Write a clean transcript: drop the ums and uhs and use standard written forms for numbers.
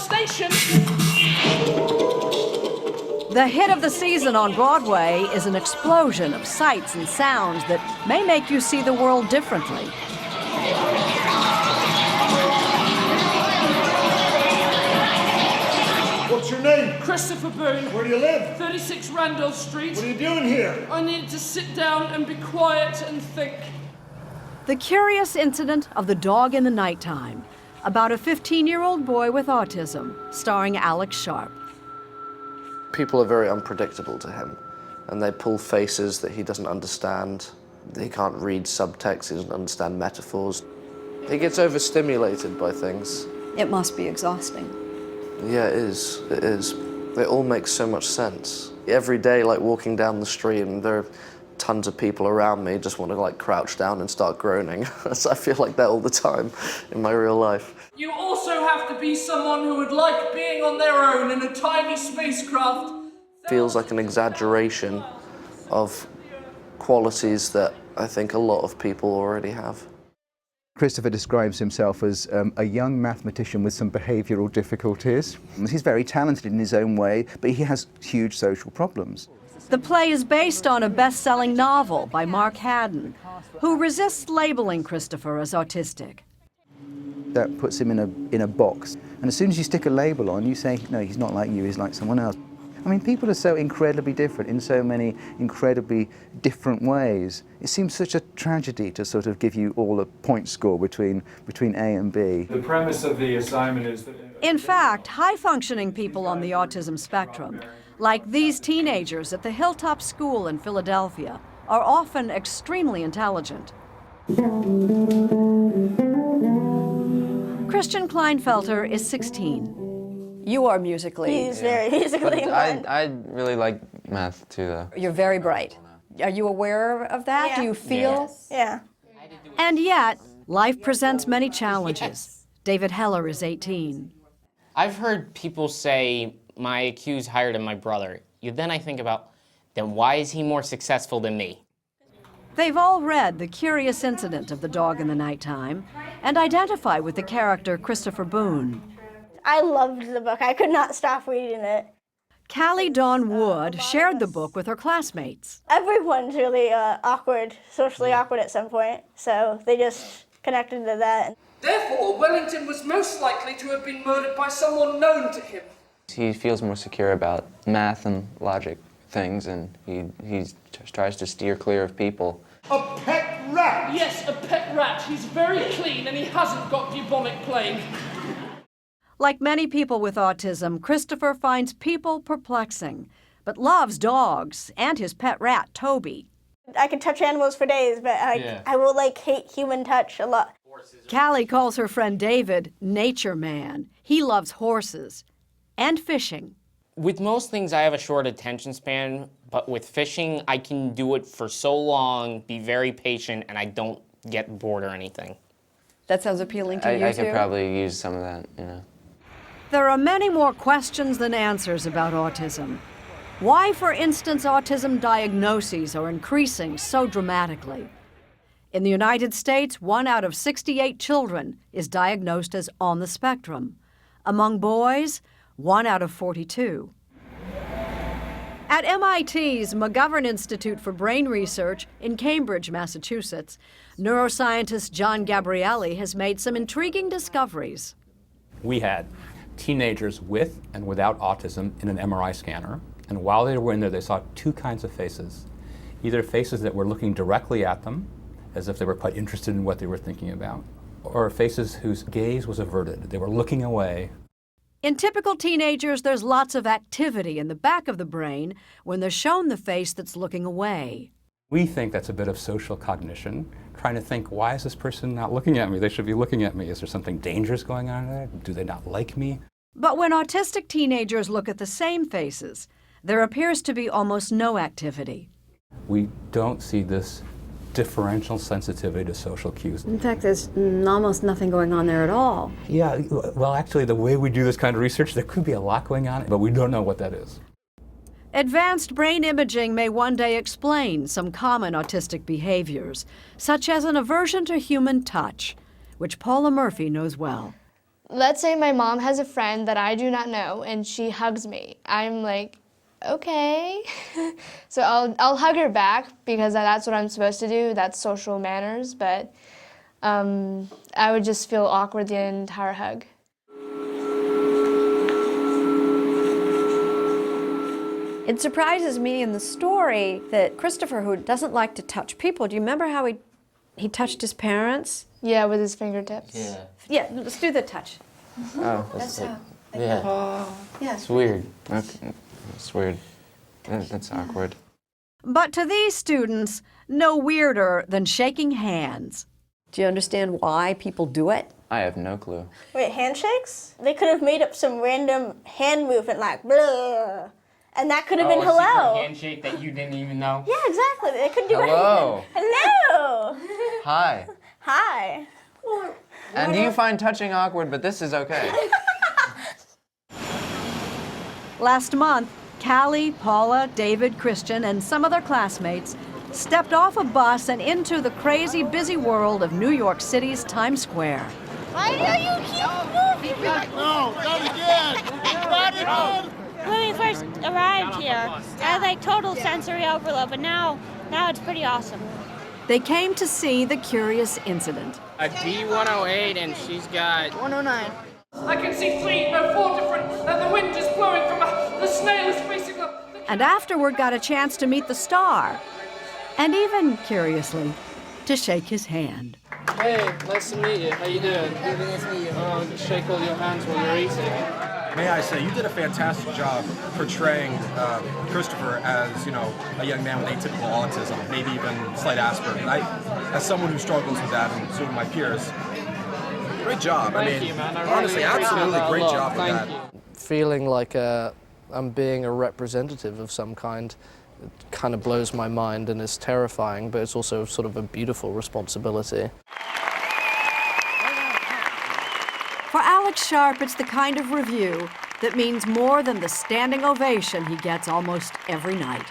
station. The hit of the season on Broadway is an explosion of sights and sounds that may make you see the world differently. What's your name? Christopher Boone. Where do you live? 36 Randolph Street. What are you doing here? I needed to sit down and be quiet and think. The curious incident of the dog in the nighttime, about a 15-year-old boy with autism, starring Alex Sharp. People are very unpredictable to him, and they pull faces that he doesn't understand. He can't read subtext, he doesn't understand metaphors. He gets overstimulated by things. It must be exhausting. Yeah, it is. It is. It all makes so much sense. Every day, like walking down the street, and there are tons of people around me just want to like crouch down and start groaning. So I feel like that all the time in my real life. You also have to be someone who would like being on their own in a tiny spacecraft. Feels like an exaggeration of qualities that I think a lot of people already have. Christopher describes himself as a young mathematician with some behavioural difficulties. He's very talented in his own way, but he has huge social problems. The play is based on a best-selling novel by Mark Haddon, who resists labeling Christopher as autistic. That puts him in a box. And as soon as you stick a label on, you say, no, he's not like you, he's like someone else. I mean, people are so incredibly different in so many incredibly different ways. It seems such a tragedy to sort of give you all a point score between A and B. The premise of the assignment is that... In fact, high-functioning people on the autism spectrum, like these teenagers at the Hilltop School in Philadelphia, are often extremely intelligent. Christian Kleinfelter is 16. You are musically. He's very musically inclined. I really like math too, though. You're very bright. Are you aware of that? Yeah. Do you feel? Yeah. And yet, life presents many challenges. David Heller is 18. I've heard people say my IQ's higher than my brother. Then I think about, then why is he more successful than me? They've all read The Curious Incident of the Dog in the Nighttime and identify with the character Christopher Boone. I loved the book. I could not stop reading it. Callie Dawn Wood shared the book with her classmates. Everyone's really awkward, socially awkward at some point, so they just connected to that. Therefore, Wellington was most likely to have been murdered by someone known to him. He feels more secure about math and logic things, and he tries to steer clear of people. A pet rat! Yes, a pet rat. He's very clean and he hasn't got bubonic plague. Like many people with autism, Christopher finds people perplexing, but loves dogs and his pet rat, Toby. I could touch animals for days, but I will hate human touch a lot. Callie calls her friend David nature man. He loves horses and fishing. With most things, I have a short attention span, but with fishing, I can do it for so long, be very patient, and I don't get bored or anything. That sounds appealing to you I too? could probably use some of that, you know. There are many more questions than answers about autism. Why, for instance, autism diagnoses are increasing so dramatically? In the United States, 1 out of 68 children is diagnosed as on the spectrum. Among boys, 1 out of 42. At MIT's McGovern Institute for Brain Research in Cambridge, Massachusetts, neuroscientist John Gabrielli has made some intriguing discoveries. We had teenagers with and without autism in an MRI scanner, and while they were in there, they saw 2 kinds of faces. Either faces that were looking directly at them, as if they were quite interested in what they were thinking about, or faces whose gaze was averted. They were looking away. In typical teenagers, there's lots of activity in the back of the brain when they're shown the face that's looking away. We think that's a bit of social cognition, trying to think, why is this person not looking at me? They should be looking at me. Is there something dangerous going on there? Do they not like me? But when autistic teenagers look at the same faces, there appears to be almost no activity. We don't see this differential sensitivity to social cues. In fact, there's almost nothing going on there at all. Yeah, well, actually, the way we do this kind of research, there could be a lot going on, but we don't know what that is. Advanced brain imaging may one day explain some common autistic behaviors, such as an aversion to human touch, which Paula Murphy knows well. Let's say my mom has a friend that I do not know and she hugs me. I'm like, okay. So I'll hug her back because that's what I'm supposed to do. That's social manners, but I would just feel awkward the entire hug. It surprises me in the story that Christopher, who doesn't like to touch people, do you remember how he touched his parents? Yeah, with his fingertips. Yeah. Yeah, let's do the touch. Oh, that's like, yeah. Yeah. It's weird. Okay. It's weird. That's awkward. But to these students, no weirder than shaking hands. Do you understand why people do it? I have no clue. Wait, handshakes? They could have made up some random hand movement like blah, and that could have been A hello. secret handshake that you didn't even know. Yeah, exactly. They could do Hello. anything. Hello. Hi. Hi. And do you find touching awkward, but this is okay? Last month, Callie, Paula, David, Christian, and some of their classmates stepped off a bus and into the crazy, busy world of New York City's Times Square. Why do you keep moving? No, not again. Not again. When we first arrived here, I had like total sensory overload, but now it's pretty awesome. They came to see the curious incident. A D108 and she's got 109. I can see 4 different, and the wind is blowing from the snail is facing up. And afterward got a chance to meet the star. And even, curiously, to shake his hand. Hey, nice to meet you. How you doing? Nice to meet you. Oh, just shake all your hands while you're eating. May I say, you did a fantastic job portraying Christopher as, you know, a young man with atypical autism, maybe even slight Asperger's. As someone who struggles with that, and so do my peers, great job. Thank you, man. I really honestly, absolutely great job with that. Feeling like I'm being a representative of some kind, it kind of blows my mind and is terrifying, but it's also sort of a beautiful responsibility. For Alex Sharp, it's the kind of review that means more than the standing ovation he gets almost every night.